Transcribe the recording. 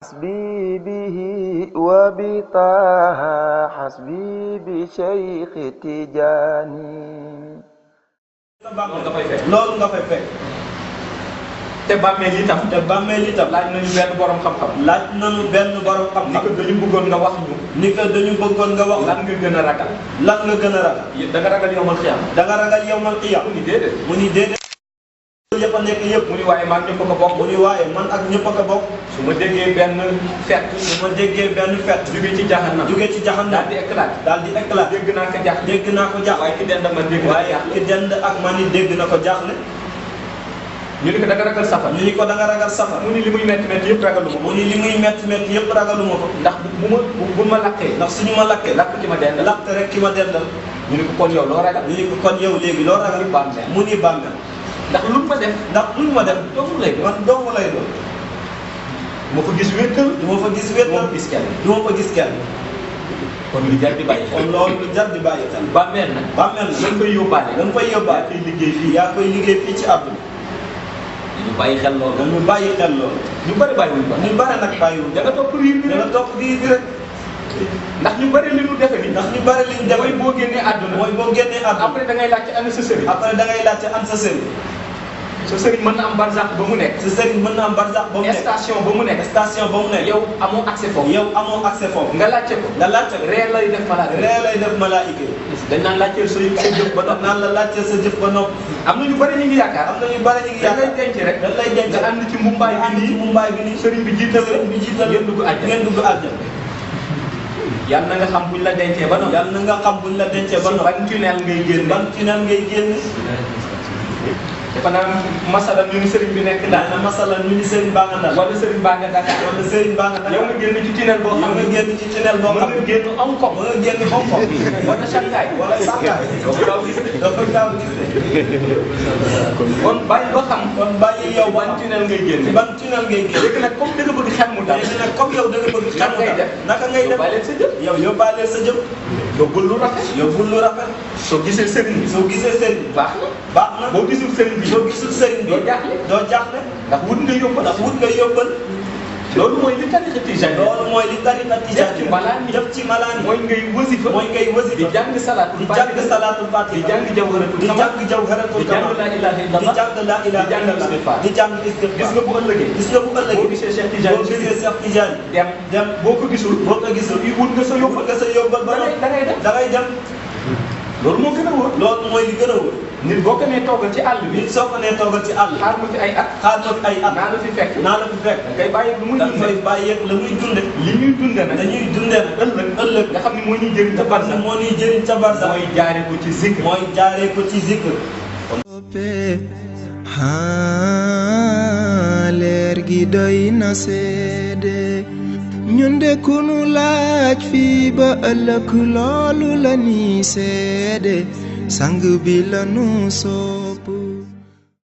حسبي به وبطه حسبي بشيخ تجاني loolu nga fay fekk te bàmmeel itam laaj nañu benn borom xam-xam laaj nañu benn borom ni xam-xam ko dañu bëggoon nga wax ñu ni ko dañu bëggoon nga wax lan nga gën a ragal lan nga gën a ragal da nga ragal yowmal xiyam da nga ragal yawmal qiyaam mu ni déedéet mu ni déedéet yëpp a nekk yëpp mu ni waaye maa ñëpp ko bokk mu ni waaye man ak ñëpp a ko bokk su ma déggee benn fett su ma déggee benn fett jóge ci jahannam jóge ci jahannam daal di éclat daal di éclat dégg naa ko jax dégg naa ko jaax waaye ki dend ak man dégg naa waaye ki dend ak man ni dégg na ko jaaxle ñu ni ko da nga ragal safar ñu ni ko da nga ragal safar mu ni li muy metti metti yëpp ragalu ma mu ni li muy metti metti yëpp ragaluma ko ndax bu ma lakkee ndax suñu ma lakkee lakk ci ma dend lakk rek ki ma dendal ñu ni ko kon yow loo ragal ñu ni ko kon yow léegi loo ragal bàmmeel mu ni bàmmeel ndax lu ma def ndax luñ ma def doomu lay doon man dong lay doon ma ko gis wéttal du ma fa gis wét du ma ko gis kenn du ma fa gis kenn kon lu jar di bàyyi kon loolu lu jar di bàyyi xel bàmmeel nag bàmmeel dañ koy yóbbaale dañ koy yóbbaale koy liggéey fii yaa koy liggéey fii ci àdduna ñu bàyyi xel loolu dañu bàyyi xel loolu ñu bëri bàyyiwuñ ko ñu bare nag bàyyiwul da nga topp riir bi da nga topp riir bi rek ndax ñu bëri li ñu defe ni ndax ñu bare liñ mooy demee boo génnee àdduna mooy boo génnee àdduna après da ngay laajte ana sa sëriñ après da ngay laajte am sa sëriñ sa sëriñ mën na am barsax ba mu nekk sa sëriñ mën na am barsax ba mu nekk station ba mu nekk station ba mu nekk yow amoo accès foofu yow amoo accès foofu nga laajte ko nga laajte ko ree lay def malaaka ree lay def malaayika yi dañ naan laajteel sa jëf ba noppi naan la laajte sa jëf ba noppi am na ñu bëri ñu ngi yaakaar am na ñu bare ñu ngi dañ lay yaakaar denc rek dañ lay denc nga ànd ci mumbaay bi ci nii mumbaay bi nii sëriñ bi jiital la sëriñ bi jiital ngeen dugg àjjana ngeen dugg àjjana yàlla na nga xam buñ la dencee ba noppi yàlla na nga xam buñ la dencee ba noppi ban tunnel ngay génn ban tunnel ngay génn dafa naan masala ñu ni sëriñ bi nekk na daal masala ñu ni sëriñ baa nga Ndar wala sëriñ baa nga Dakar wala sëriñ baa nga yow Dakar nga génn ci tunnel boo yow xam nga ne génn ci tunnel boo mën xam nga génn Hong Kong mën nga génn Hong Kong wala Shanghai wala Shanghai doo ko gaaw gis dafa gaaw gis ne kon bàyyi ba xam kon bàyyi yow ban tunnel ngay génn ban tunnel ngay génn léegi nag comme da nga bëgg xel mu dal léegi nag comme yow da nga bëgg xam ngay def naka ngay def bàyyi leen sa jëf yow yóbbaale sa jëf yóbbul lu rafet yóbbul lu rafet soo gisee sëriñ bi soo gisee sëriñ bi baax na baax na boo gisul sëriñ bi soo gisul sëriñ bi doo jaaxle doo jaaxle ndax wut nga yóbbal ndax wut nga yóbbal loolu mooy li tarixa tijaan loolu mooy li tariqa tijaan ci malaan yi def ci malaan yi mooy ngay wasifa mooy ngay di wasifa jàng salaatul di jàng salaatul di fatiha jàng jawharatul di kamal jàng jawharatul di jàng kamal laa ilaaha di illallah jàng laa ilaaha di jàng illallah istighfar di jàng istighfar gis nga bu ëllëgee gis nga bu boo ëllëgee gisee Cheikh Tidiane boo gisee Cheikh Tidiane dem dem boo ko gisul boo ko gisul wut nga sa yóbbal yóbbal nga sa yóbbal ba da ngay dem da ngay dem loolu moo gën a wóor loolu mooy li gën a wóor nit boo ko nee toogal ci àll bi nit soo ko nee toogal ci àll xaar mu fi ay at xaar ko ay at naa la fi fekk naa la fi fekk da ngay bàyyi lu muy da dundee ngay bàyyi la muy dunde li ñuy dundee nag dañuy dundee nag ëllëg nga xam ni moo ñuy jëriñ ca parce barsa que moo ñuy jëriñ ca barsa mooy jaare ko ci zikr mooy jaaree ko ci zikr leer gi doy na seede ñun de ku nu laaj fii ba ëllëg loolu la ni seede sang bi la nu soo